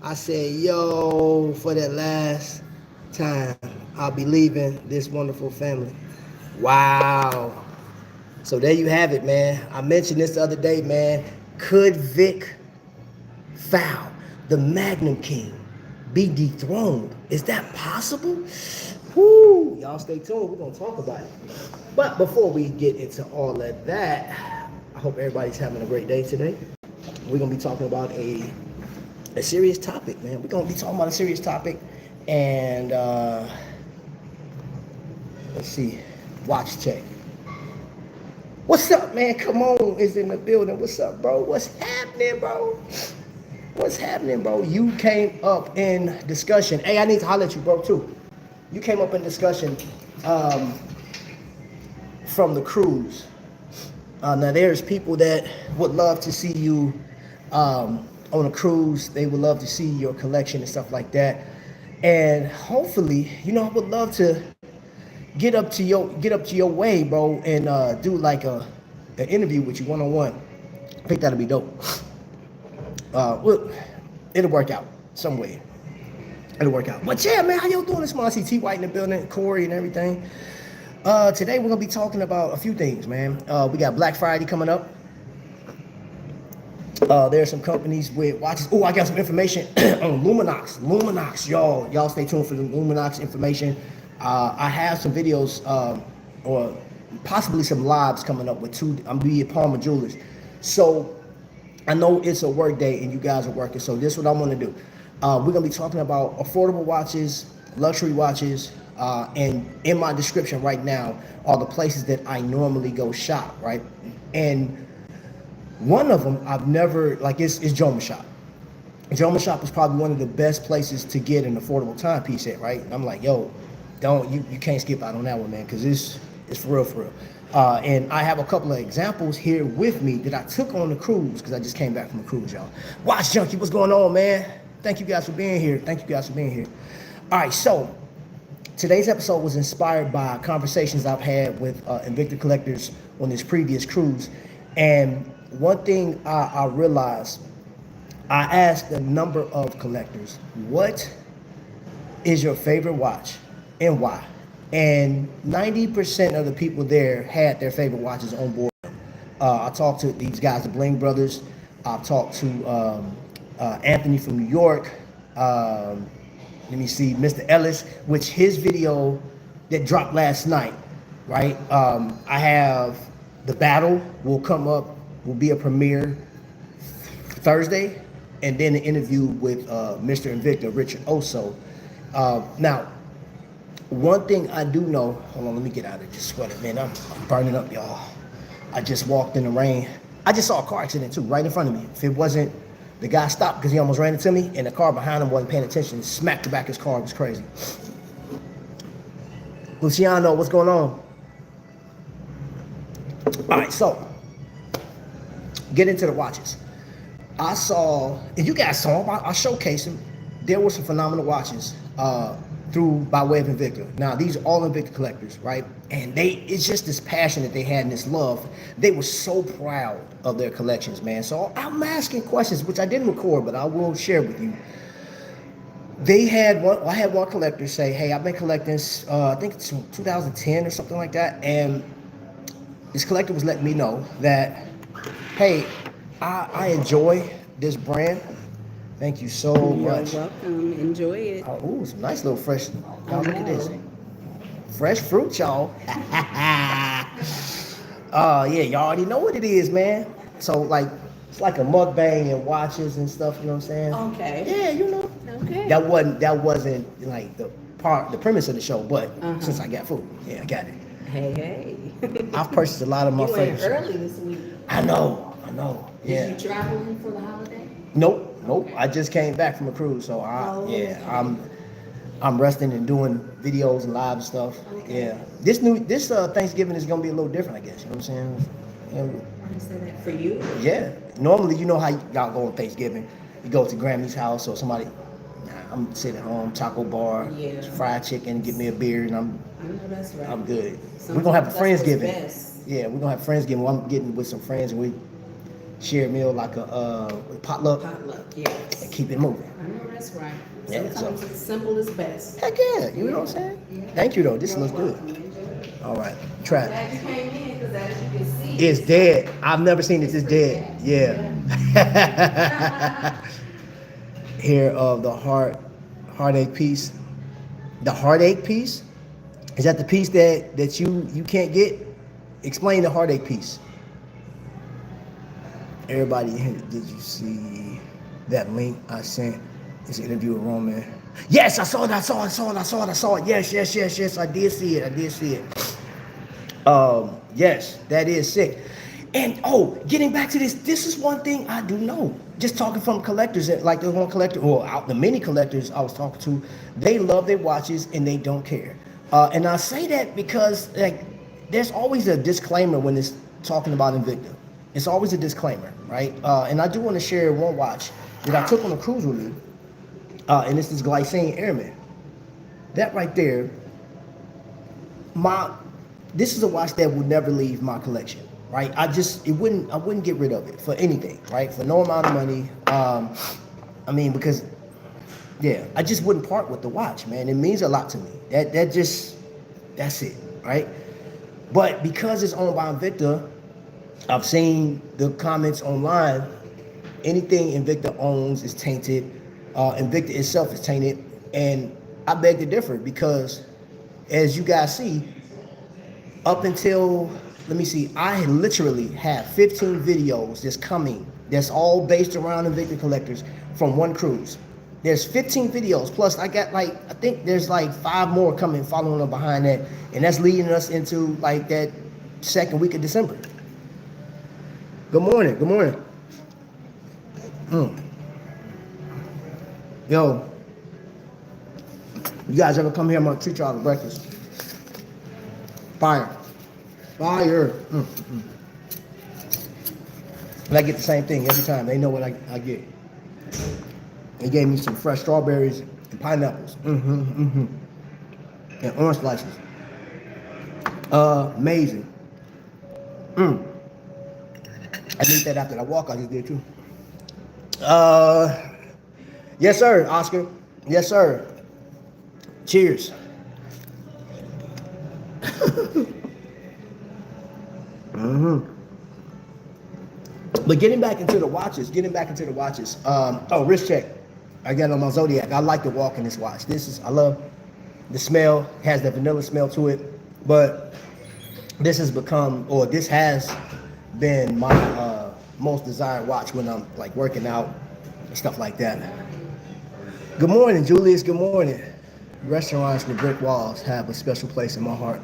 I said, yo, for that last time, I'll be leaving this wonderful family. Wow. So there you have it, man. I mentioned this the other day, man. Could Vic Foul, the Magnum King, be dethroned? Is that possible? Whoo! Y'all stay tuned. We're gonna talk about it. But before we get into all of that, I hope everybody's having a great day today. We're gonna be talking about a serious topic, man. We're gonna be talking about a serious topic, and let's see, watch check. What's up, man? Come on, is in the building. What's up, bro? What's happening, bro? What's happening, bro? You came up in discussion. Hey, I need to holler at you, bro, too. You came up in discussion from the cruise. Now, there's people that would love to see you on a cruise. They would love to see your collection and stuff like that. And hopefully, I would love to get up to your way, bro, and do like an interview with you one-on-one. I think that'll be dope. Well, it'll work out some way. It'll work out. But yeah, man, how y'all doing this month? I see T White in the building, Corey and everything. Today we're gonna be talking about a few things, man. We got Black Friday coming up. There are some companies with watches. Oh, I got some information on Luminox. Luminox, y'all stay tuned for the Luminox information. I have some videos or possibly some lives coming up with two. I'm be at Palmer Jewelers. So I know it's a work day and you guys are working. So this is what I want to do. We're gonna be talking about affordable watches, luxury watches, and in my description right now are the places that I normally go shop, right? And one of them I've never it's Jomashop. Jomashop is probably one of the best places to get an affordable timepiece at, right? And I'm like, yo, you can't skip out on that one, man, because it's for real, for real. And I have a couple of examples here with me that I took on the cruise because I just came back from the cruise, y'all. Watch Junkie, what's going on, man? Thank you guys for being here. All right, so today's episode was inspired by conversations I've had with Invicta collectors on this previous cruise. And one thing I realized, I asked a number of collectors, what is your favorite watch and why? And 90% of the people there had their favorite watches on board. I talked to these guys, the Bling Brothers. I talked to Anthony from New York. Let me see, Mr. Ellis, which his video that dropped last night, right? I have the battle will be a premiere Thursday, and then an interview with Mr. Invicta, Richard Oso. Now, one thing I do know, hold on, let me get out of this sweater, man. I'm burning up, y'all. I just walked in the rain. I just saw a car accident too, right in front of me. If it wasn't, the guy stopped because he almost ran into me, and the car behind him wasn't paying attention. Smacked the back of his car. It was crazy. Luciano, what's going on? All right, so get into the watches. I saw, and you guys saw them, I showcased them. There were some phenomenal watches by way of Invicta. Now, these are all Invicta collectors, right? And it's just this passion that they had and this love. They were so proud of their collections, man. So I'm asking questions, which I didn't record, but I will share with you. I had one collector say, hey, I've been collecting, I think it's 2010 or something like that. And this collector was letting me know that, hey, I enjoy this brand. Thank you so much. You're welcome. Enjoy it. Oh, ooh, some nice little fresh. Y'all look at this. Fresh fruit, y'all. Yeah, y'all already know what it is, man. So, it's like a mukbang and watches and stuff, you know what I'm saying? Okay. Yeah, you know. Okay. That wasn't like the premise of the show, but since I got food, yeah, I got it. Hey. I've purchased a lot of my favorites. You went early this week. I know. Yeah. Did you travel for the holiday? Nope. I just came back from a cruise, so okay. I'm resting and doing videos and live stuff. Okay. Yeah. This Thanksgiving is gonna be a little different, I guess. You know what I'm saying? I say that for you. Yeah. Normally, you know how y'all go on Thanksgiving. You go to Grammy's house or somebody. I'm sitting at home, taco bar, fried chicken, get me a beer, and I know that's right. I'm good. Sometimes we're gonna have a Friendsgiving. Best. Yeah, we're gonna have Friendsgiving. I'm getting with some friends and we share a meal like a potluck. Potluck, yes. And keep it moving. I know that's That's right. Yeah, Sometimes so- it's simple is best. Heck yeah, you know what I'm saying? Thank you though, this looks good. All right, Trap. Glad you came in because as you can see, It's dead. I've never seen this. It's dead. Yeah. Here of the heartache piece. The heartache piece? Is that the piece that you can't get? Explain the heartache piece. Everybody, did you see that link I sent? This interview with Roman. Yes, I saw it. Yes. I did see it. Yes, that is sick. And getting back to this is one thing I do know. Just talking from collectors, like the one collector, or the many collectors I was talking to, they love their watches and they don't care. And I say that because like there's always a disclaimer when it's talking about Invicta. It's always a disclaimer, right? And I do want to share one watch that I took on a cruise with me, and this is Glycine Airman. That right there, this is a watch that would never leave my collection, right? I wouldn't get rid of it for anything, right? For no amount of money. I mean, because, yeah, I just wouldn't part with the watch, man. It means a lot to me. That's it, right? But because it's owned by Invicta, I've seen the comments online. Anything Invicta owns is tainted. Invicta itself is tainted, and I beg to differ because, as you guys see, up until, let me see, I literally have 15 videos that's all based around Invicta collectors from one cruise. There's 15 videos, plus I got I think there's 5 more coming following up behind that, and that's leading us into that second week of December. Good morning. Yo, you guys ever come here? I'm gonna treat y'all to breakfast. Fire. And I get the same thing every time. They know what I get. They gave me some fresh strawberries and pineapples. And orange slices. Amazing. I need that after that walk I just did too. Yes, sir, Oscar. Yes, sir. Cheers. But getting back into the watches. Wrist check. I got it on my Zodiac. I like to walk in this watch. I love the smell. It has that vanilla smell to it. But this has been my most desired watch when I'm working out and stuff like that. Good morning, Julius. Good morning. Restaurants with brick walls have a special place in my heart.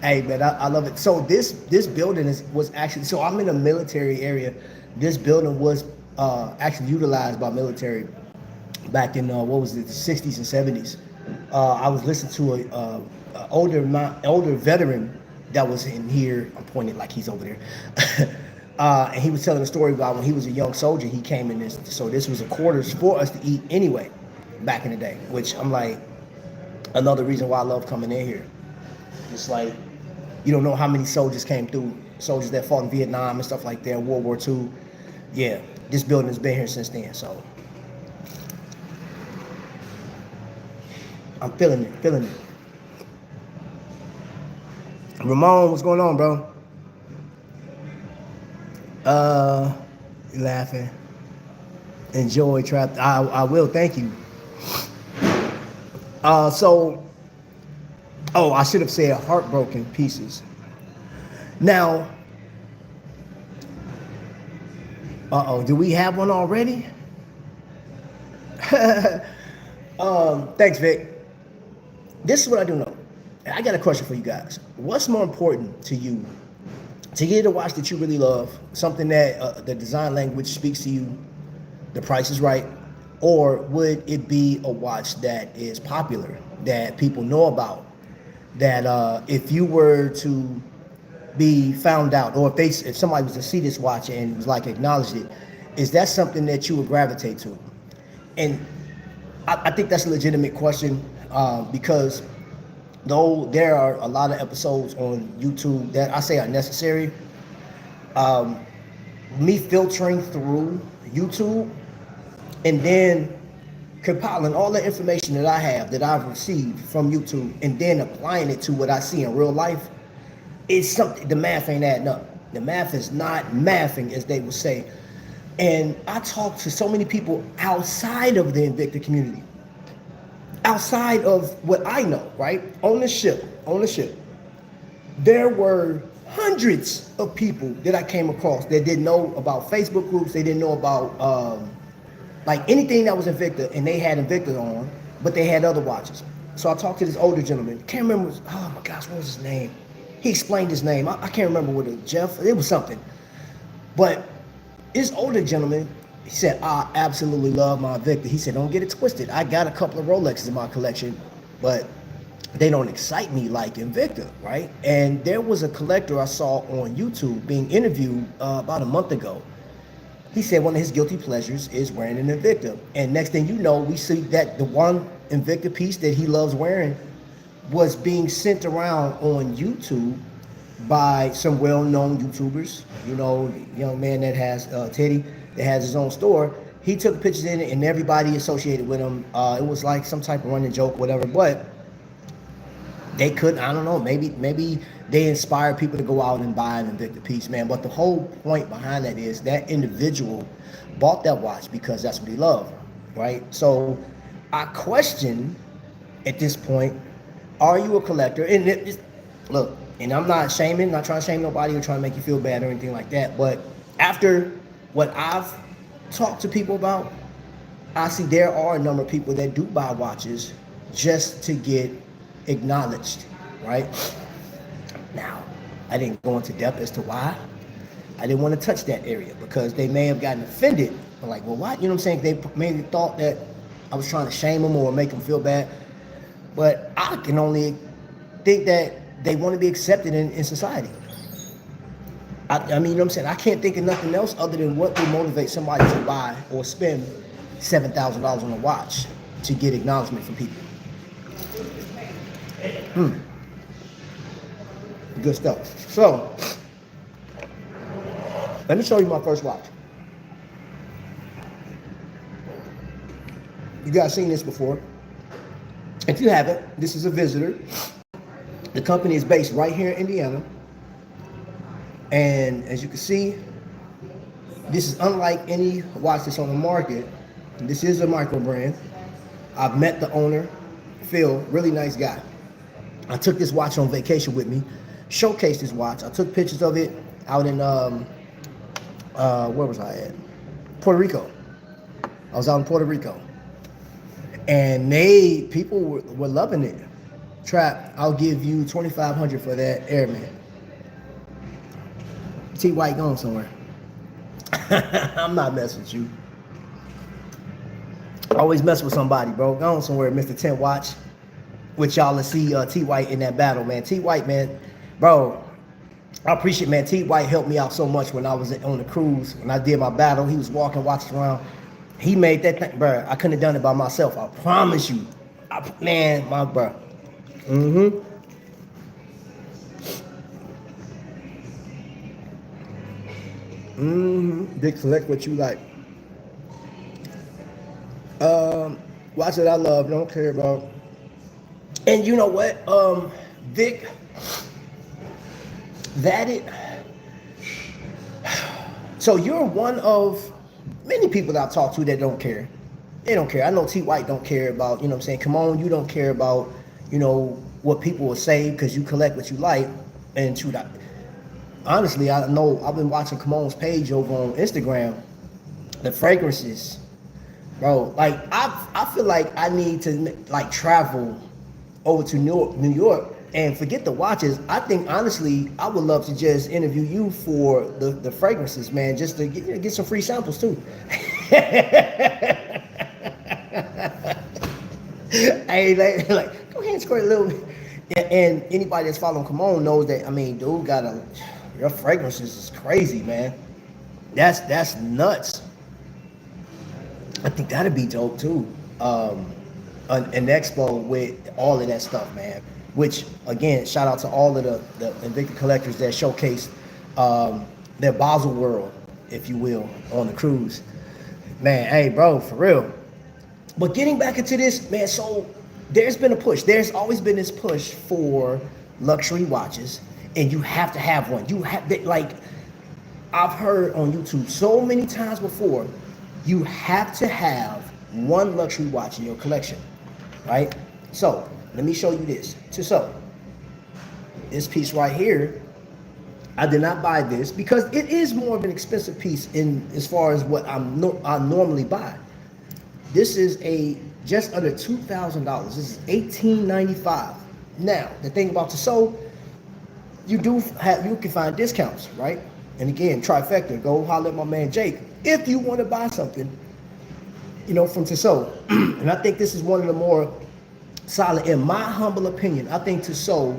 Hey man, I love it. So this building was actually, so I'm in a military area. This building was actually utilized by military back in the 60s and 70s. I was listening to a older veteran that was in here. I'm pointing like he's over there. And he was telling a story about when he was a young soldier, he came in this. So this was a quarters for us to eat anyway, back in the day. Which I'm another reason why I love coming in here. It's you don't know how many soldiers came through, soldiers that fought in Vietnam and stuff like that, World War II. Yeah, this building has been here since then, so. I'm feeling it. Ramon, what's going on, bro? You laughing. Enjoy Trap. I will, thank you. I should have said heartbroken pieces. Now, do we have one already? Thanks, Vic. This is what I do know. I got a question for you guys. What's more important to you? To get a watch that you really love, something that the design language speaks to you, the price is right, or would it be a watch that is popular, that people know about, that if you were to be found out, or if somebody was to see this watch and was acknowledged it, is that something that you would gravitate to? And I think that's a legitimate question, because though there are a lot of episodes on YouTube that I say are necessary, me filtering through YouTube, and then compiling all the information that I have that I've received from YouTube and then applying it to what I see in real life, it's something, the math ain't adding up. The math is not mathing, as they would say. And I talk to so many people outside of the Invicta community, outside of what I know, right? On the ship, there were hundreds of people that I came across that didn't know about Facebook groups, they didn't know about like anything that was Invicta, and they had Invicta on, but they had other watches. So I talked to this older gentleman. Can't remember, oh my gosh, what was his name? He explained his name. I can't remember what it was, Jeff, it was something. But this older gentleman, he said, I absolutely love my Invicta. He said, don't get it twisted. I got a couple of Rolexes in my collection, but they don't excite me like Invicta, right? And there was a collector I saw on YouTube being interviewed about a month ago. He said one of his guilty pleasures is wearing an Invicta. And next thing you know, we see that the one Invicta piece that he loves wearing was being sent around on YouTube by some well-known YouTubers. You know, the young man that has, Teddy, that has his own store. He took pictures in it and everybody associated with him. It was like some type of running joke, whatever, but they couldn't, I don't know, maybe they inspired people to go out and buy an Invicta piece, man. But the whole point behind that is that individual bought that watch because that's what he loved, right? So I question at this point, are you a collector? And look, and I'm not shaming, not trying to shame nobody or trying to make you feel bad or anything like that. But after what I've talked to people about, I see there are a number of people that do buy watches just to get acknowledged, right? Now, I didn't go into depth as to why. I didn't want to touch that area because they may have gotten offended. I'm like, well, what? You know what I'm saying? They maybe thought that I was trying to shame them or make them feel bad. But I can only think that they want to be accepted in society. I mean, you know what I'm saying? I can't think of nothing else other than what would motivate somebody to buy or spend $7,000 on a watch to get acknowledgement from people. Good stuff. So, let me show you my first watch. You guys seen this before. If you haven't, this is a visitor. The company is based right here in Indiana. And as you can see, this is unlike any watch that's on the market. This is a micro brand. I've met the owner, Phil, really nice guy. I took this watch on vacation with me, showcased this watch. I took pictures of it out in, where was I at? Puerto Rico. I was out in Puerto Rico. And people were loving it. Trap, I'll give you $2,500 for that Airman. T. White going somewhere. I'm not messing with you. Always mess with somebody, bro. Going somewhere, Mr. 10 Watch. With y'all to see T. White in that battle, man. T. White, man, bro, I appreciate, man. T. White helped me out so much when I was on the cruise. When I did my battle, he was walking, watching around. He made that thing, bro. I couldn't have done it by myself. I promise you. Man, my bro. Big collect what you like. Watch that I love, don't care about. And you know what, Vic, so you're one of many people that I've talked to that don't care. They don't care. I know T. White don't care about, you know what I'm saying? Come on, you don't care about, you know, what people will say because you collect what you like. And shoot, honestly, I know I've been watching Kamon's page over on Instagram, the fragrances. Bro, like I feel like I need to like travel over to New York and forget the watches. I think honestly, I would love to just interview you for the fragrances, man, just to get some free samples too. Hey, like go ahead and squirt a little bit. And anybody that's following Kamon knows that. I mean, dude your fragrances is crazy, man. That's nuts. I think that'd be dope too. An expo with all of that stuff, man. Which again, shout out to all of the Invicta collectors that showcased their Basel world, if you will, on the cruise. Man, hey, bro, for real. But getting back into this, man, so there's been a push. There's always been this push for luxury watches, and you have to have one. You have, like, I've heard on YouTube so many times before, you have to have one luxury watch in your collection, right? So let me show you this. So this piece right here, I did not buy this because it is more of an expensive piece in as far as what I normally buy. This is a just under $2,000. This is $18.95. Now the thing about Tissot, you can find discounts, right? And again, Trifecta, go holler at my man Jake if you want to buy something, from Tissot. And I think this is one of the more solid, in my humble opinion. I think Tissot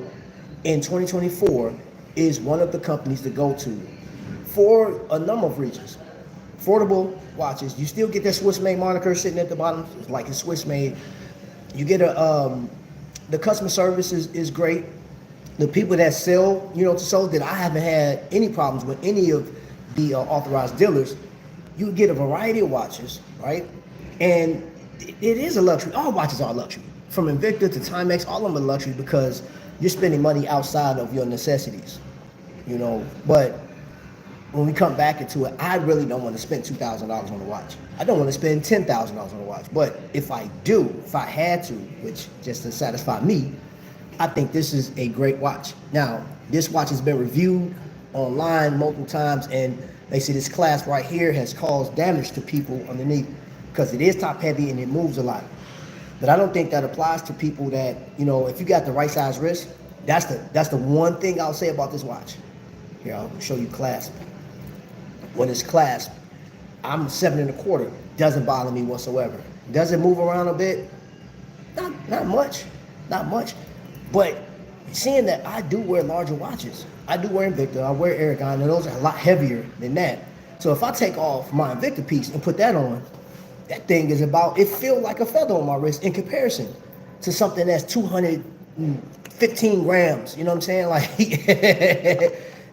in 2024 is one of the companies to go to for a number of reasons. Affordable watches. You still get that Swiss made moniker sitting at the bottom, like it's Swiss made. You get the customer service is great. The people that sell, Tissot, that I haven't had any problems with any of the authorized dealers. You get a variety of watches, right? And it is a luxury. All watches are luxury. From Invicta to Timex, all of them are luxury because you're spending money outside of your necessities, But when we come back into it, I really don't want to spend $2,000 on a watch. I don't want to spend $10,000 on a watch. But if I had to, which just to satisfy me, I think this is a great watch. Now, this watch has been reviewed online multiple times, and they see this clasp right here has caused damage to people underneath because it is top heavy and it moves a lot. But I don't think that applies to people that, if you got the right size wrist, that's the one thing I'll say about this watch. Here, I'll show you clasp. When it's clasp, I'm 7 1/4. Doesn't bother me whatsoever. Does it move around a bit? Not much. But seeing that I do wear larger watches, I do wear Invicta, I wear Aragon, and those are a lot heavier than that. So if I take off my Invicta piece and put that on, that thing is it feels like a feather on my wrist in comparison to something that's 215 grams. You know what I'm saying? Like,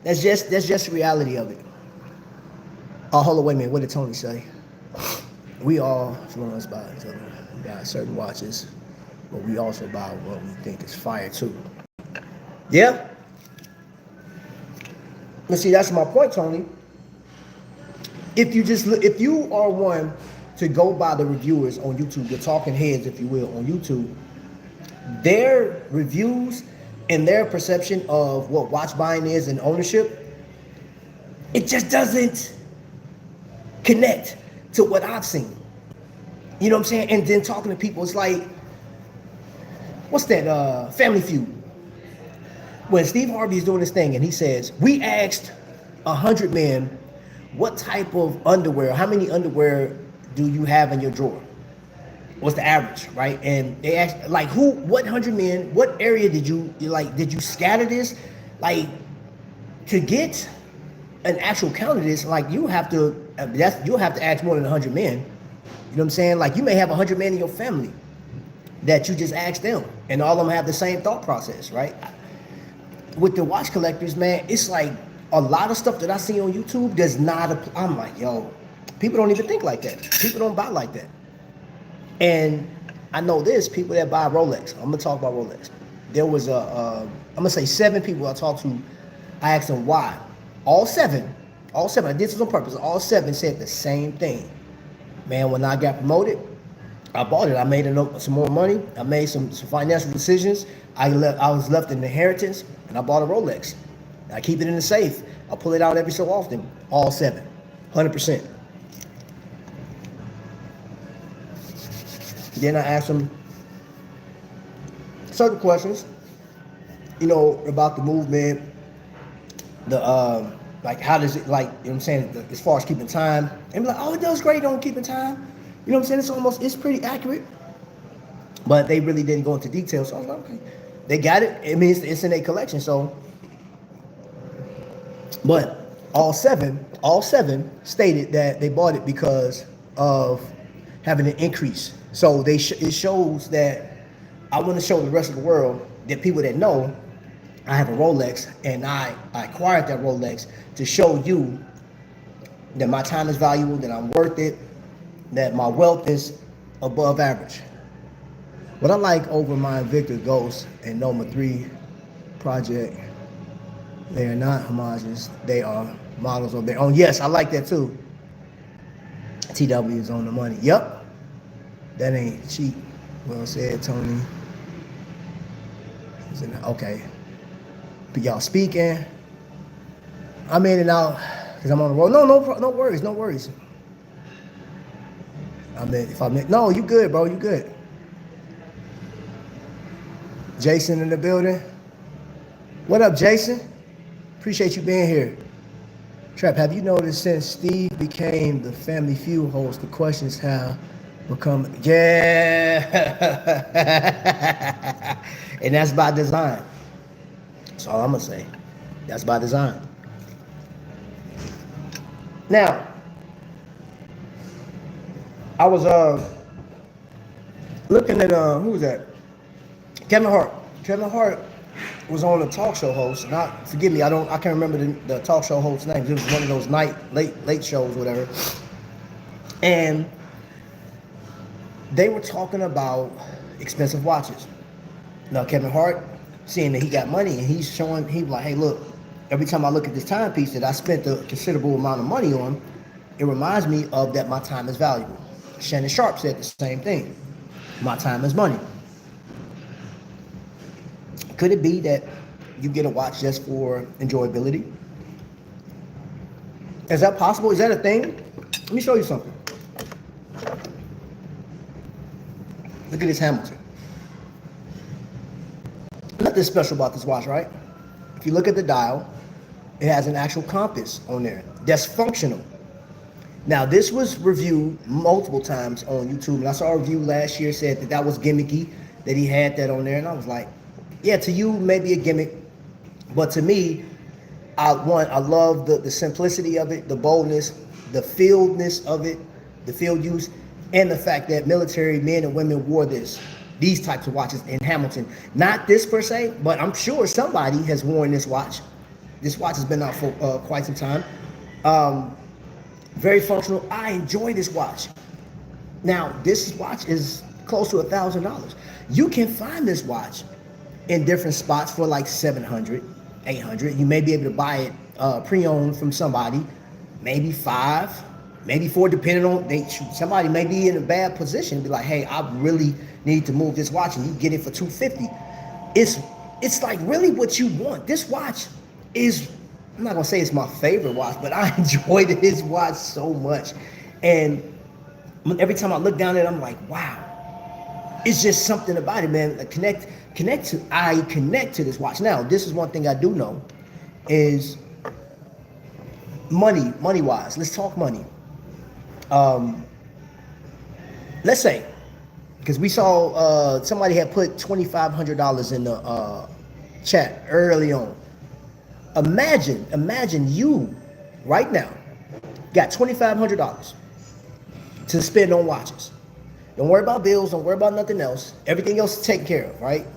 that's just the reality of it. Oh, hold on, wait a minute. What did Tony say? We all influenced by each other. We got certain watches, but we also buy what we think is fire too. Yeah. But see, that's my point, Tony. If you are one to go by the reviewers on YouTube, the talking heads, if you will, on YouTube, their reviews and their perception of what watch buying is and ownership, it just doesn't connect to what I've seen. You know what I'm saying? And then talking to people, it's like, what's that, Family Feud? When Steve Harvey is doing this thing and he says, we asked 100 men, what type of underwear, how many underwear do you have in your drawer? What's the average, right? And they asked, like, what 100 men, what area did you scatter this? Like, to get an actual count of this, like, you'll have to ask more than 100 men. You know what I'm saying? Like, you may have 100 men in your family that you just ask them, and all of them have the same thought process, right? With the watch collectors, man, it's like a lot of stuff that I see on YouTube does not apply. I'm like, yo, people don't even think like that. People don't buy like that. And I know this, people that buy Rolex. I'm gonna talk about Rolex. There was I'm gonna say 7 people I talked to. I asked them why. All seven, I did this on purpose. All 7 said the same thing. Man, when I got promoted, I bought it. I made some more money. I made some financial decisions. I was left an inheritance, and I bought a Rolex. I keep it in the safe. I pull it out every so often. All 7, 100%. Then I asked them certain questions, about the movement, like how does it, like, you know what I'm saying, as far as keeping time. And be like, oh, it does great on keeping time. You know what I'm saying? It's pretty accurate. But they really didn't go into detail. So I was like, okay, they got it. I mean, it's in their collection. So, but all seven stated that they bought it because of having an increase. So it shows that I want to show the rest of the world that people that know I have a Rolex and I acquired that Rolex to show you that my time is valuable, that I'm worth it, that my wealth is above average. What I like over my Invicta Ghost and Noma 3 project, they are not homogeneous. They are models of their own. Yes, I like that too. TW is on the money. Yep. That ain't cheap. Well said, Tony. Okay. But y'all speaking. I'm in and out because I'm on the road. No worries, no worries. No, you good, bro. You good. Jason in the building. What up, Jason? Appreciate you being here. Trap, have you noticed since Steve became the Family Feud host, the questions have become, yeah. And that's by design. That's all I'm gonna say. That's by design. Now, I was looking at who was that? Kevin Hart. Kevin Hart was on a talk show host. Not forgive me, I can't remember the talk show host's name. It was one of those late shows, whatever. And they were talking about expensive watches. Now Kevin Hart, seeing that he got money, and he's showing, he was like, hey, look, every time I look at this timepiece that I spent a considerable amount of money on, it reminds me of that my time is valuable. Shannon Sharp said the same thing. My time is money. Could it be that you get a watch just for enjoyability? Is that possible? Is that a thing? Let me show you something. Look at this Hamilton. Nothing special about this watch, right? If you look at the dial, it has an actual compass on there that's functional. Now, this was reviewed multiple times on YouTube, and I saw a review last year said that was gimmicky, that he had that on there, and I was like, yeah, to you, maybe a gimmick, but to me, I love the simplicity of it, the boldness, the fieldness of it, the field use, and the fact that military men and women wore these types of watches in Hamilton. Not this per se, but I'm sure somebody has worn this watch. This watch has been out for quite some time. Very functional. I enjoy this watch. Now, this watch is close to $1,000. You can find this watch in different spots for like $700, $800. You may be able to buy it pre-owned from somebody, maybe $500, maybe $400, depending on somebody may be in a bad position, be like, hey, I really need to move this watch, and you get it for $250. It's like really what you want. This watch is, I'm not gonna say it's my favorite watch, but I enjoyed this watch so much. And every time I look down at it, I'm like, wow. It's just something about it, man. I connect to this watch. Now, this is one thing I do know is money wise. Let's talk money. Let's say, because we saw somebody had put $2,500 in the chat early on. Imagine you right now got $2,500 to spend on watches. Don't worry about bills, don't worry about nothing else. Everything else is taken care of, right?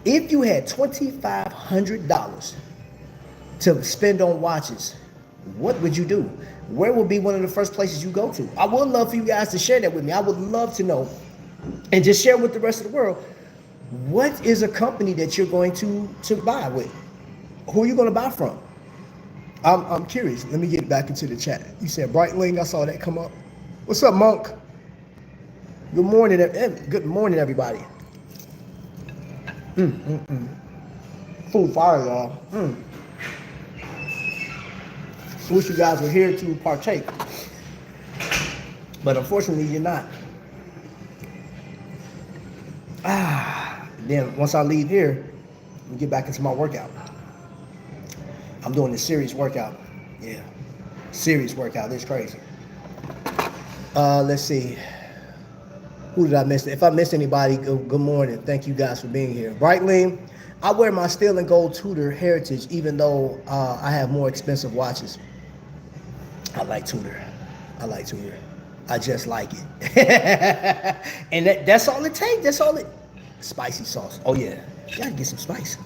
If you had $2,500 to spend on watches, what would you do? Where would be one of the first places you go to? I would love for you guys to share that with me. I would love to know, and just share with the rest of the world, what is a company that you're going to buy with? Who are you going to buy from? I'm curious. Let me get back into the chat. You said Brightling. I saw that come up. What's up, Monk? Good morning. Good morning, everybody. Food fire, y'all. I wish you guys were here to partake, but unfortunately, you're not. Then once I leave here, we get back into my workout. I'm doing a serious workout. Yeah, serious workout. It's crazy. Let's see. Who did I miss? If I missed anybody, good morning. Thank you guys for being here. Brightling, I wear my steel and gold Tudor heritage, even though I have more expensive watches. I like Tudor. I just like it. And that's all it takes. That's all it. Spicy sauce. Oh yeah, you gotta get some spice.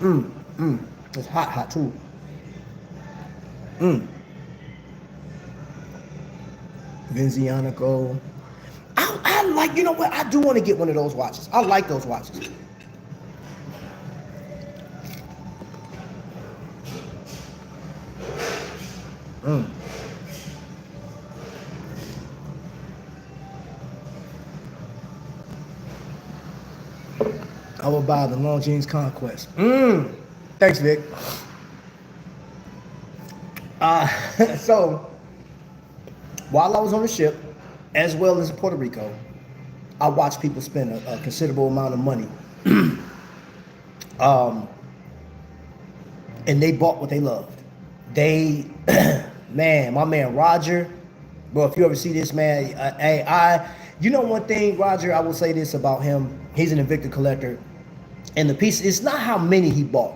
It's hot too. Vinzianico. I like, you know what? I do want to get one of those watches. I like those watches. Mm. I will buy the Longines Conquest. Thanks, Vic. So, while I was on the ship, as well as in Puerto Rico, I watched people spend a considerable amount of money. And they bought what they loved. They, man, my man Roger, bro, if you ever see this man, you know one thing, Roger, I will say this about him. He's an Invicta collector. And the piece, it's not how many he bought.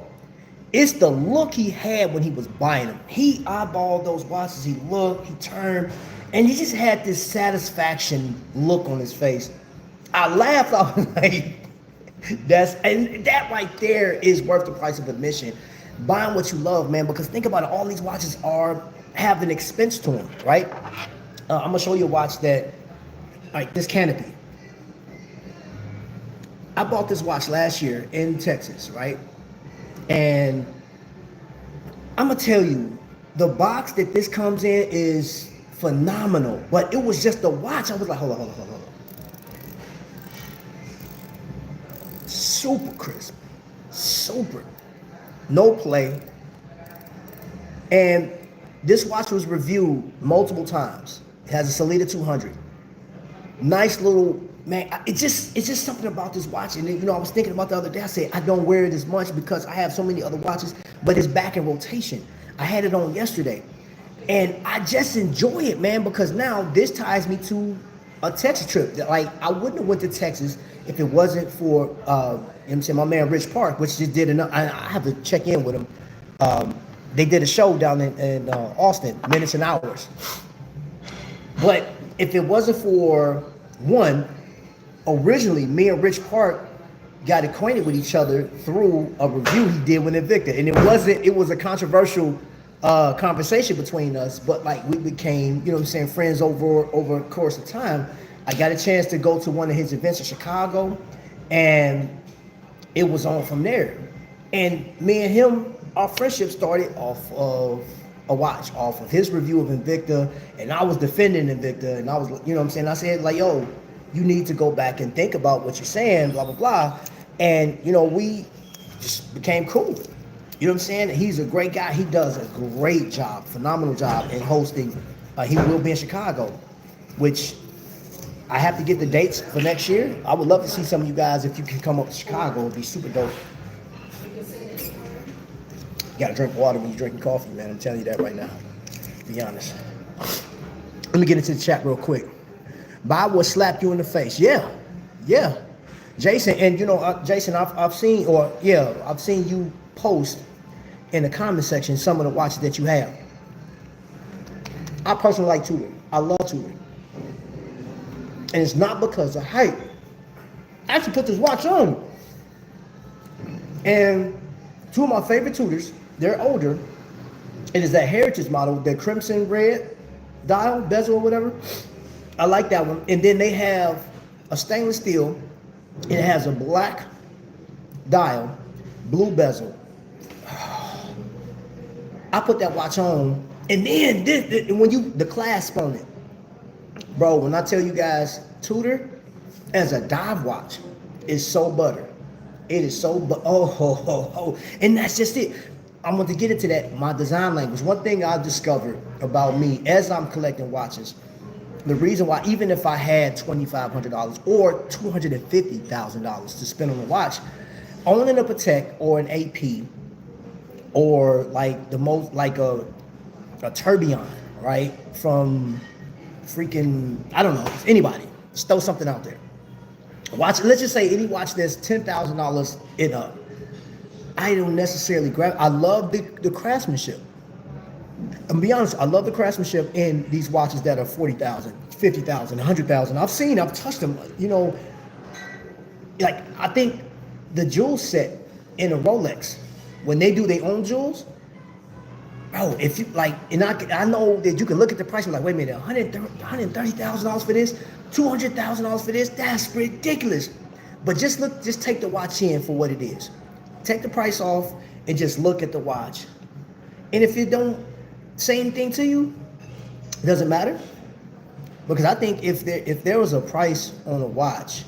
It's the look he had when he was buying them. He eyeballed those watches, he looked, he turned, and he just had this satisfaction look on his face. I laughed, I was like, that right there is worth the price of admission. Buying what you love, man, because think about it, all these watches have an expense to them, right? I'm gonna show you a watch that, like this Canopy. I bought this watch last year in Texas, right? And I'm gonna tell you, the box that this comes in is phenomenal, but it was just the watch. I was like, hold on. Super crisp, super, no play. And this watch was reviewed multiple times. It has a Salida 200. Nice little, man, it's just something about this watch. And you know, I was thinking about the other day, I said, I don't wear it as much because I have so many other watches, but it's back in rotation. I had it on yesterday. And I just enjoy it, man, because now this ties me to a Texas trip. Like, I wouldn't have went to Texas if it wasn't for, you know what I'm saying, my man Rich Park, which just did enough. I have to check in with him. They did a show down in Austin, Minutes and Hours. But if it wasn't for one, originally me and Rich Park got acquainted with each other through a review he did with Invicta. And it was a controversial conversation between us, but like we became, you know what I'm saying, friends over a course of time. I got a chance to go to one of his events in Chicago, and it was on from there. And me and him, our friendship started off of a watch, off of his review of Invicta, and I was defending Invicta, and I was, you know what I'm saying, I said like, yo, you need to go back and think about what you're saying, blah, blah, blah. And, you know, we just became cool. You know what I'm saying? He's a great guy. He does a great job, phenomenal job in hosting. He will be in Chicago, which I have to get the dates for next year. I would love to see some of you guys, if you can come up to Chicago, it'd be super dope. You gotta drink water when you're drinking coffee, man. I'm telling you that right now, to be honest. Let me get into the chat real quick. Buy what slapped you in the face. Yeah. Jason, and you know, Jason, I've seen you post in the comment section some of the watches that you have. I personally like Tudor. I love Tudor. And it's not because of hype. I actually put this watch on. And two of my favorite Tudors, they're older. It is that Heritage model, the crimson red dial, bezel or whatever. I like that one. And then they have a stainless steel. It has a black dial, blue bezel. I put that watch on, and then when the clasp on it, bro, when I tell you guys, Tudor as a dive watch is so butter. It is so and that's just it. I'm going to get into that, my design language. One thing I discovered about me as I'm collecting watches, the reason why, even if I had $2,500 or $250,000 to spend on a watch, owning a Patek or an AP, or like a Tourbillon, right? From freaking, I don't know, anybody. Just throw something out there. Watch, let's just say any watch that's $10,000 and up. I don't necessarily grab. I love the craftsmanship. And be honest, I love the craftsmanship in these watches that are $40,000, $50,000, $100,000. I've touched them, you know. Like, I think the jewel set in a Rolex, when they do their own jewels, Bro, if you like, and I know that you can look at the price and be like, wait a minute, $130,000 for this, $200,000 for this, that's ridiculous. But just take the watch in for what it is. Take the price off and just look at the watch. And if it don't say anything to you, it doesn't matter. Because I think if there was a price on a watch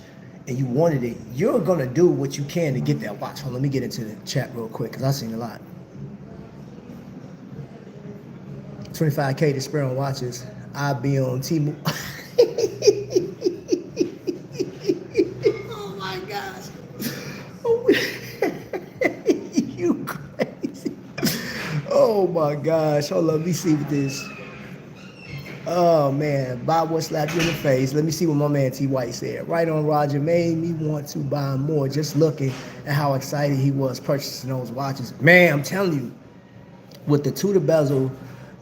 and you wanted it, you're gonna do what you can to get that watch. Hold on, let me get into the chat real quick because I've seen a lot. 25K to spare on watches. I be on Temu. Oh my gosh. Oh, you crazy. Oh my gosh. Hold on, let me see what this. Oh man, buy what slapped you in the face. Let me see what my man T White said. Right on, Roger. Made me want to buy more just looking at how excited he was purchasing those watches. Man, I'm telling you, with the Tudor bezel,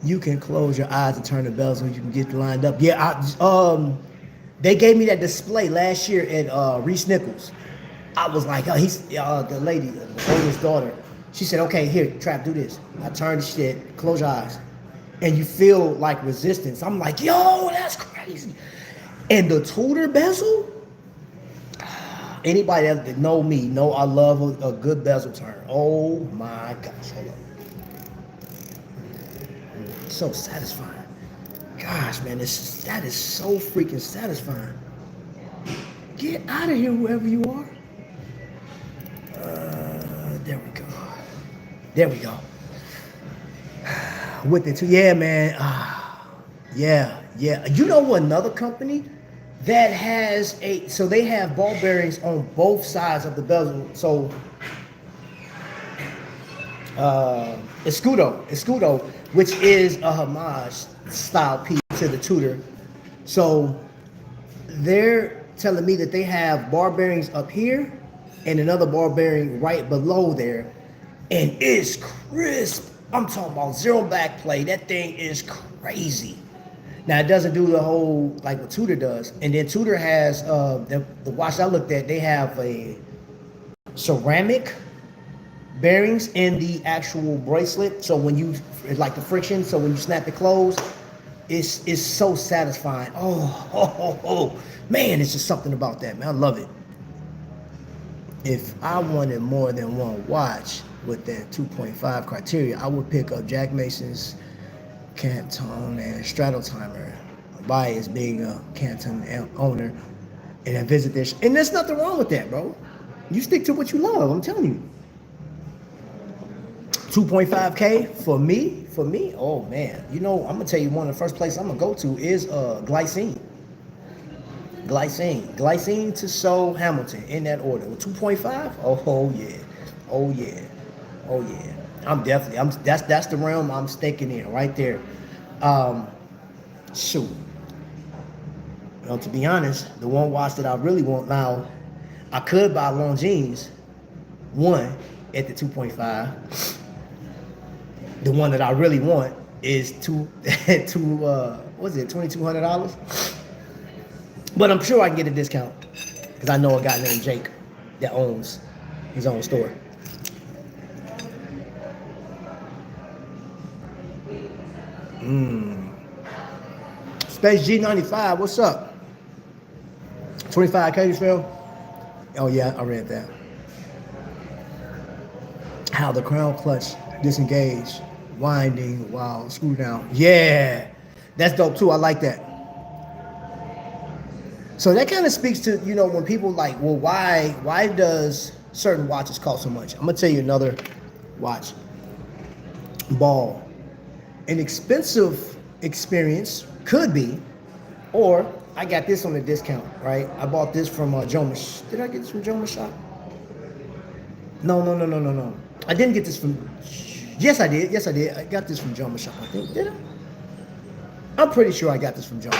you can close your eyes and turn the bezel. You can get lined up. Yeah, they gave me that display last year at Reese Nichols. I was like, he's the lady, the oldest daughter. She said, okay, here, Trap, do this. I turned the shit, close your eyes. And you feel like resistance. I'm like, yo, that's crazy. And the Tudor bezel, anybody that know me, know I love a good bezel turn. Oh my gosh, hold on. So satisfying. Gosh, man, that is so freaking satisfying. Get out of here, whoever you are. There we go. There we go. With it too, yeah, man. Yeah. You know what? Another company that has so they have ball bearings on both sides of the bezel. So, Escudo, which is a homage style piece to the Tudor. So they're telling me that they have bar bearings up here and another bar bearing right below there, and it's crisp. I'm talking about zero back play. That thing is crazy. Now it doesn't do the whole like what Tudor does. And then Tudor has the watch I looked at. They have a ceramic bearings in the actual bracelet, so when you like the friction, so when you snap it closed, it's so satisfying. Oh man, it's just something about that, man. I love it. If I wanted more than one watch with that 2.5 criteria, I would pick up Jack Mason's Canton and Stratotimer. Bias being a Canton owner, and I visit this, and there's nothing wrong with that, bro. You stick to what you love. I'm telling you. 2.5K for me, oh man. You know, I'm gonna tell you one of the first places I'm gonna go to is Glycine to Seoul Hamilton in that order. With 2.5, oh yeah. That's the realm I'm staking in right there. Shoot. Well, to be honest, the one watch that I really want now, I could buy Longines, one at the 2.5. The one that I really want is $2,200. But I'm sure I can get a discount because I know a guy named Jake that owns his own store. Space G95, what's up? 25K, you feel? Oh yeah, I read that. How the crown clutch disengaged, winding while screw down. Yeah, that's dope too. I like that. So that kind of speaks to, you know, when people like, well, why does certain watches cost so much? I'm gonna tell you another watch. Ball. An expensive experience could be, or I got this on a discount, right? I bought this from Jomashop. Did I get this from Jomashop? No. I didn't get this from. Yes, I did. I got this from Jomashop, I think. Did I? I'm pretty sure I got this from Jom.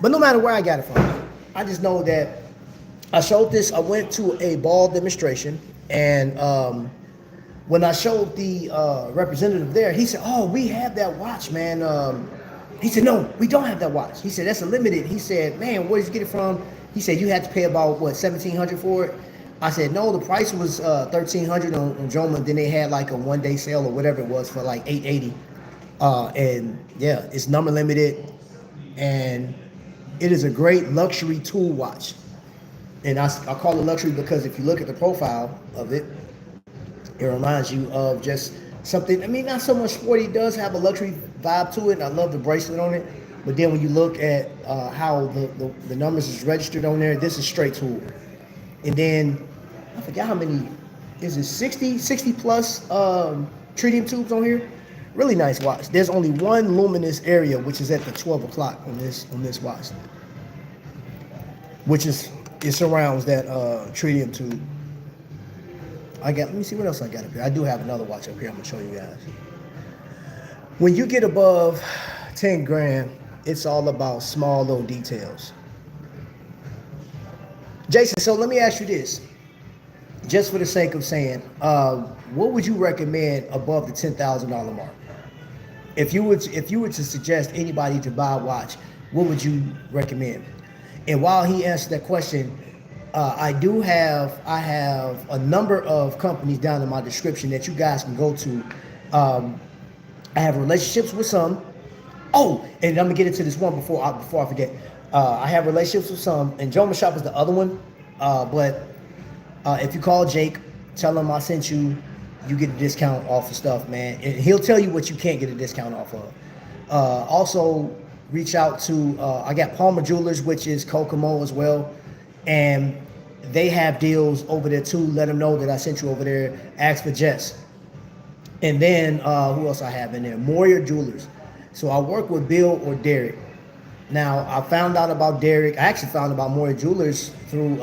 But no matter where I got it from, I just know that I showed this. I went to a ball demonstration, and when I showed the representative there, he said, "Oh, we have that watch, man." He said, "No, we don't have that watch." He said, "That's a limited." He said, "Man, where did you get it from?" He said, "You had to pay about what, $1,700 for it." I said, no, the price was $1,300 on Joma. Then they had like a 1-day sale or whatever it was for like $880. And yeah, it's number limited, and it is a great luxury tool watch. And I call it luxury because if you look at the profile of it, it reminds you of just something. I mean, not so much sporty. It does have a luxury vibe to it, and I love the bracelet on it. But then when you look at how the numbers is registered on there, this is straight tool. And then I forget how many, is it 60 plus tritium tubes on here? Really nice watch. There's only one luminous area, which is at the 12 o'clock on this watch, which is, it surrounds that tritium tube. Let me see what else I got up here. I do have another watch up here I'm gonna show you guys. When you get above 10 grand, it's all about small little details. Jason, so let me ask you this, just for the sake of saying, what would you recommend above the $10,000 mark? If you were to suggest anybody to buy a watch, what would you recommend? And while he answered that question, I have a number of companies down in my description that you guys can go to. I have relationships with some. Oh, and I'm gonna get into this one before I forget. I have relationships with some, and Jomashop is the other one. But if you call Jake, tell him I sent you, you get a discount off of stuff, man. And he'll tell you what you can't get a discount off of. Also, reach out to, I got Palmer Jewelers, which is Kokomo as well. And they have deals over there too. Let them know that I sent you over there. Ask for Jess. And then, who else I have in there? Moyers Jewelers. So I work with Bill or Derek. Now, I found out about Derek. I actually found about Moyers Jewelers through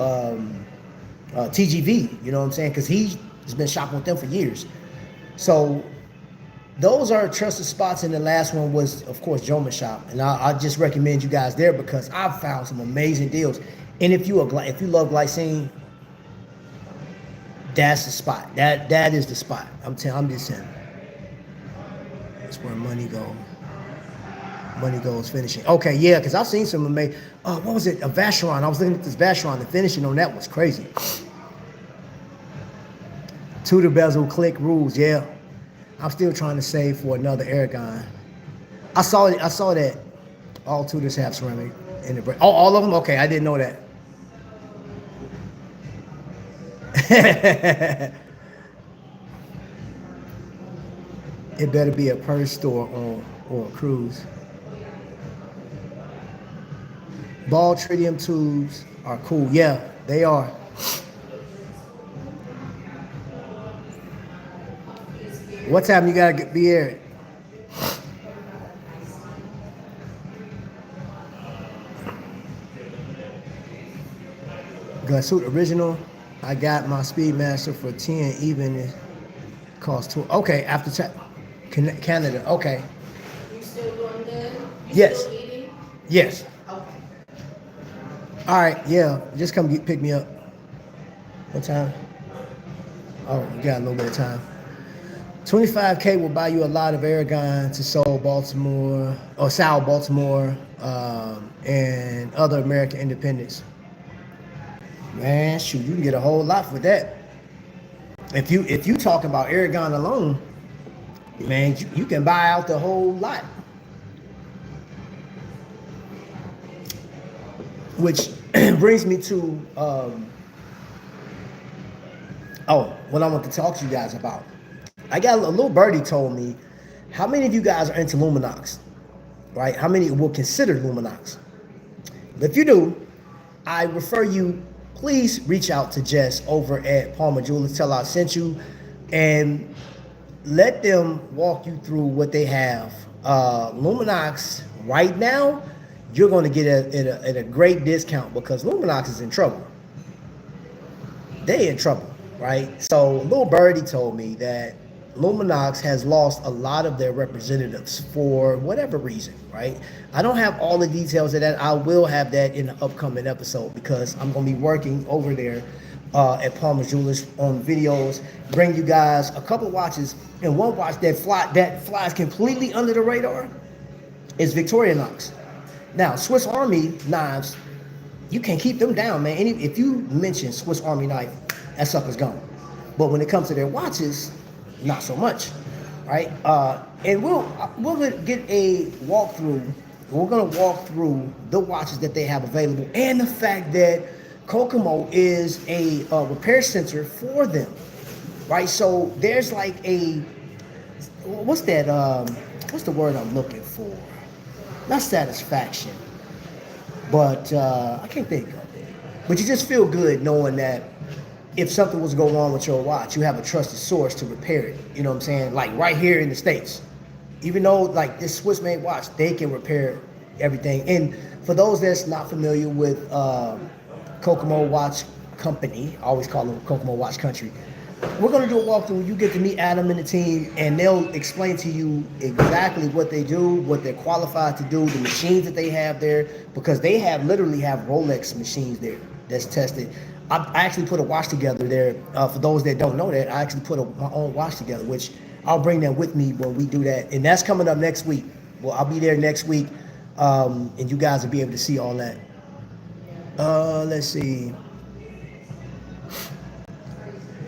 TGV, you know what I'm saying? Because he's been shopping with them for years. So those are trusted spots. And the last one was, of course, Jomashop. And I just recommend you guys there because I've found some amazing deals. And if you love glycine, that's the spot. That is the spot. I'm just saying. That's where money goes. Money goes finishing. Okay, yeah, because I've seen some amazing. What was it? A Vacheron. I was looking at this Vacheron. The finishing on that was crazy. Tudor bezel click rules. Yeah, I'm still trying to save for another Aragon. I saw that all Tudors have ceramic in the break. Oh, all of them. Okay, I didn't know that. It better be a purse store or a cruise. Ball tritium tubes are cool. Yeah, they are. What time you gotta be here? Gutsuit original. I got my Speedmaster for 10. Even it costs 2. Okay, after Canada. Okay. You still doing good? Yes. Still eating? Yes. Okay. All right. Yeah. Just come pick me up. What time? Oh, you got a little bit of time. 25K will buy you a lot of Aragon to Seoul, Baltimore, or South Baltimore, and other American independents. Man, shoot, you can get a whole lot for that. If you talk about Aragon alone, man, you can buy out the whole lot. Which brings me to what I want to talk to you guys about. I got a little birdie told me, how many of you guys are into Luminox, right? How many will consider Luminox? If you do, I refer you, please reach out to Jess over at Palmer Jewelers. Tell her I sent you, and let them walk you through what they have. Luminox right now, you're going to get at a great discount because Luminox is in trouble. They in trouble, right? So Lil Birdie told me that Luminox has lost a lot of their representatives for whatever reason, right? I don't have all the details of that. I will have that in the upcoming episode because I'm going to be working over there at Palmer Jewelers on videos, bring you guys a couple of watches, and one watch that flies completely under the radar is Victorinox. Now, Swiss Army knives, you can keep them down, man. If you mention Swiss Army knife, that sucker's gone. But when it comes to their watches, not so much, right? And we'll get a walkthrough. We're gonna walk through the watches that they have available and the fact that Kokomo is a repair center for them, right? So there's like a, what's that? What's the word I'm looking for? Not satisfaction, but I can't think of it. But you just feel good knowing that if something was to go wrong with your watch, you have a trusted source to repair it. You know what I'm saying? Like right here in the States. Even though like this Swiss-made watch, they can repair everything. And for those that's not familiar with Kokomo Watch Company, I always call them Kokomo Watch Country, we're gonna do a walkthrough. You get to meet Adam and the team, and they'll explain to you exactly what they do, what they're qualified to do, the machines that they have there, because they literally have Rolex machines there that's tested. I actually put a watch together there. For those that don't know that, I actually put my own watch together, which I'll bring that with me when we do that. And that's coming up next week. Well, I'll be there next week, and you guys will be able to see all that. Let's see.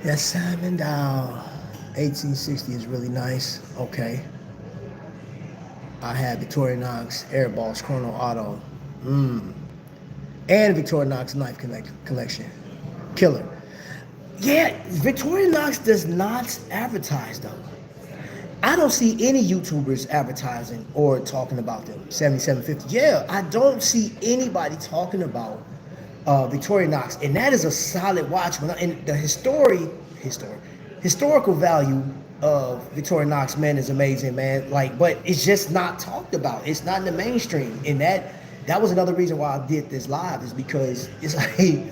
That Simon Dow 1860 is really nice. Okay. I had Victorinox Airboss Chrono Auto. And Victorinox Knife Collection. Killer. Yeah, Victorinox does not advertise though. I don't see any YouTubers advertising or talking about them. 7750. Yeah, I don't see anybody talking about Victorinox, and that is a solid watch. And the historical value of Victorinox, man, is amazing, man. Like, but it's just not talked about. It's not in the mainstream, and that was another reason why I did this live, is because it's like,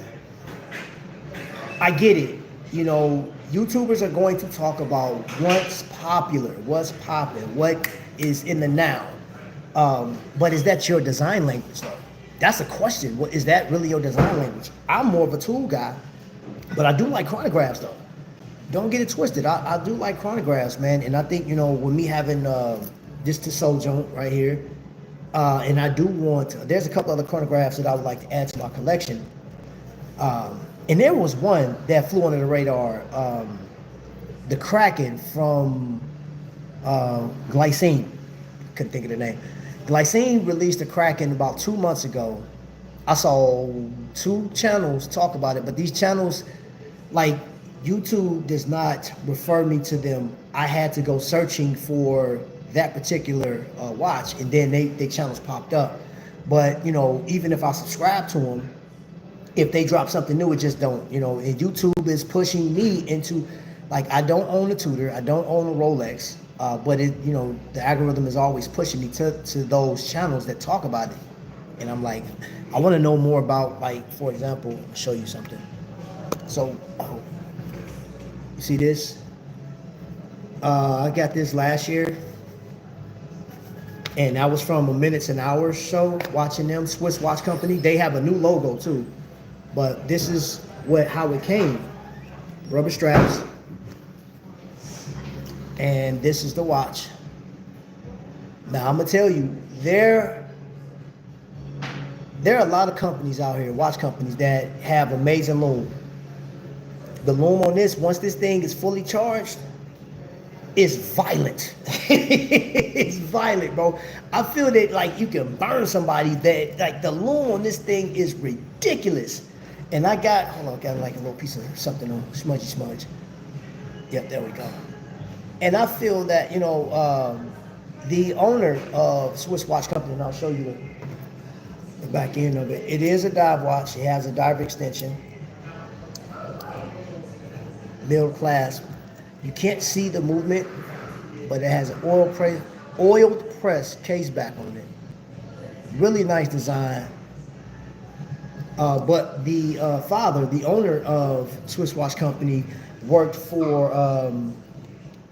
I get it. You know, YouTubers are going to talk about what's popular, what's popping, what is in the now. But is that your design language, though? That's a question. What is that really your design language? I'm more of a tool guy, but I do like chronographs, though. Don't get it twisted. I do like chronographs, man. And I think, you know, with me having this Tissot joint right here, and I do want, there's a couple other chronographs that I would like to add to my collection. And there was one that flew under the radar, the Kraken from Glycine. Couldn't think of the name. Glycine released the Kraken about 2 months ago. I saw 2 channels talk about it, but these channels, like, YouTube does not refer me to them. I had to go searching for that particular watch, and then they channels popped up. But, you know, even if I subscribe to them, if they drop something new, it just don't, you know. And YouTube is pushing me into, like, I don't own a Tudor, I don't own a Rolex, but it, you know, the algorithm is always pushing me to those channels that talk about it. And I'm like, I want to know more about, like, for example, I'll show you something. So, you see this? I got this last year, and that was from a Minutes and Hours show, watching them, Swiss Watch Company. They have a new logo too, but this is how it came. Rubber straps, and this is the watch. Now I'm gonna tell you, there are a lot of companies out here, watch companies, that have amazing loom. The loom on this, once this thing is fully charged, is violent. It's violent, bro. I feel that, like, you can burn somebody. That, like, the loom on this thing is ridiculous. And I got, hold on, got like a little piece of something on smudge. Yep, there we go. And I feel that, you know, the owner of Swiss Watch Company, and I'll show you the back end of it. It is a dive watch. It has a diver extension. Middle clasp. You can't see the movement, but it has an oiled press case back on it. Really nice design. But the father, the owner of Swiss Watch Company, worked for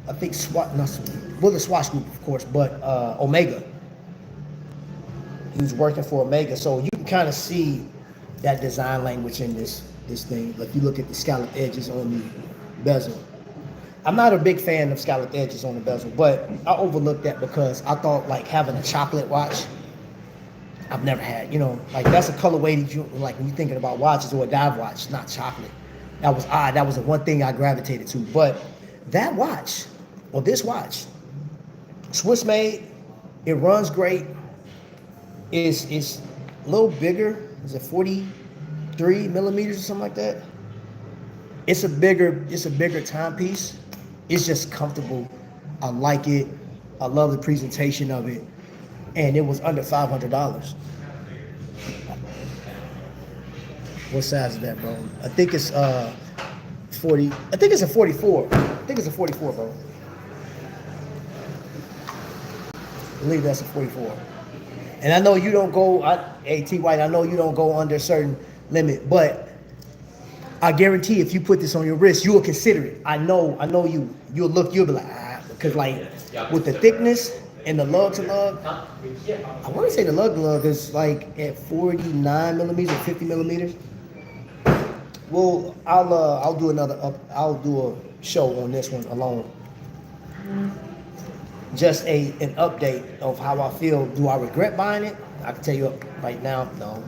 I think the Swatch Group, of course, but Omega. He was working for Omega, so you can kind of see that design language in this thing. Like, you look at the scalloped edges on the bezel. I'm not a big fan of scalloped edges on the bezel, but I overlooked that because I thought, like, having a chocolate watch, I've never had, you know, like, that's a colorway that you, like, when you're thinking about watches, or a dive watch, not chocolate. That was odd. That was the one thing I gravitated to. But that watch, or this watch, Swiss made, it runs great. It's a little bigger. Is it 43 millimeters or something like that? It's a bigger timepiece. It's just comfortable. I like it. I love the presentation of it. And it was under $500. What size is that, bro? I think it's 40. I think it's a 44. I think it's a 44, bro. I believe that's a 44. And I know you don't go, T White, I know you don't go under a certain limit, but I guarantee if you put this on your wrist, you will consider it. I know you'll be like, because like with the thickness and the lug to lug, I want to say the lug to lug is like at 49 millimeters or 50 millimeters. Well, I'll do a show on this one alone. Just an update of how I feel. Do I regret buying it? I can tell you right now, no.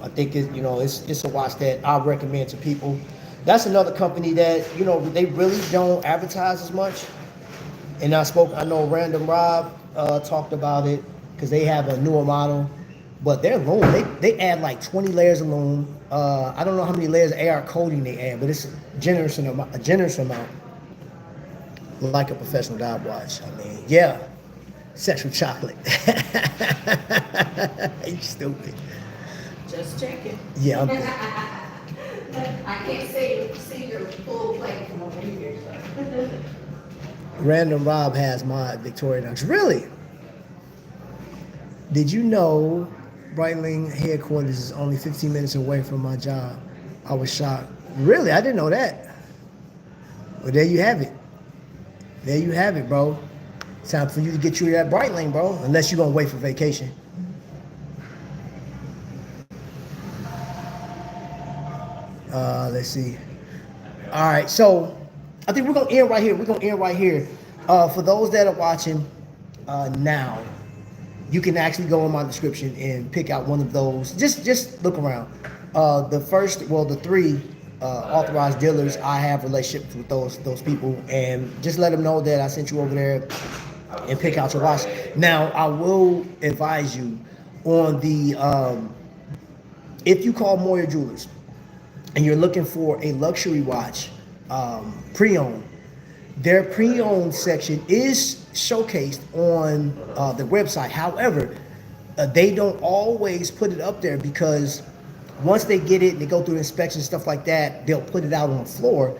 I think it's a watch that I recommend to people. That's another company that they really don't advertise as much. And I know Random Rob talked about it because they have a newer model, but their loom they add like 20 layers of loom. I don't know how many layers of AR coating they add, but it's a generous amount. Like a professional dive watch. I mean, yeah, sexual chocolate. You stupid. Just checking. Yeah. I can't see your full plate from over here. So. Random Rob has my Victorinox. Really? Did you know Breitling headquarters is only 15 minutes away from my job? I was shocked. Really? I didn't know that. Well, there you have it. There you have it, bro. Time for you to get you that Breitling, bro. Unless you're going to wait for vacation. Let's see. All right, so I think we're going to end right here. For those that are watching now, you can actually go in my description and pick out one of those. Just look around. The three authorized dealers, I have relationships with those people, and just let them know that I sent you over there and pick out your watch. Now, I will advise you on the if you call Moyer Jewelers and you're looking for a luxury watch, pre-owned, their pre-owned section is showcased on the website. However, they don't always put it up there because once they get it and they go through inspection and stuff like that, they'll put it out on the floor.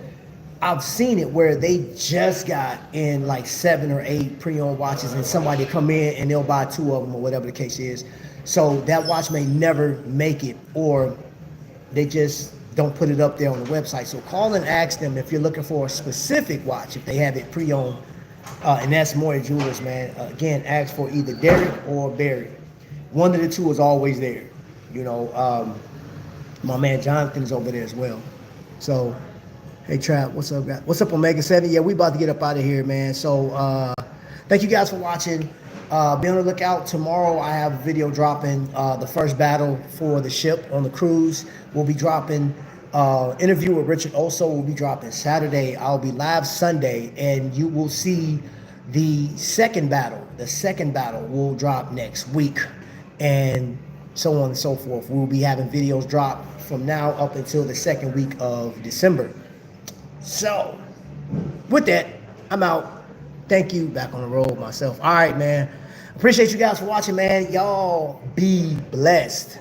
I've seen it where they just got in like 7 or 8 pre-owned watches and somebody come in and they'll buy 2 of them or whatever the case is. So that watch may never make it, or they just don't put it up there on the website. So call and ask them if you're looking for a specific watch, if they have it pre-owned. And that's Moyer Jewelers, man. Again, ask for either Derek or Barry. One of the two is always there. My man Jonathan's over there as well. So, hey Trap, what's up, guys? What's up, Omega 7? Yeah, we about to get up out of here, man. So, thank you guys for watching. Be on the lookout. Tomorrow I have a video dropping, the first battle for the ship on the cruise. We'll be dropping interview with Richard Oso. Will be dropping Saturday. I'll be live Sunday, and you will see the second battle. The second battle will drop next week, and so on and so forth. We'll be having videos drop from now up until the second week of December. So, with that, I'm out. Thank you. Back on the road myself. All right, man. Appreciate you guys for watching, man. Y'all be blessed.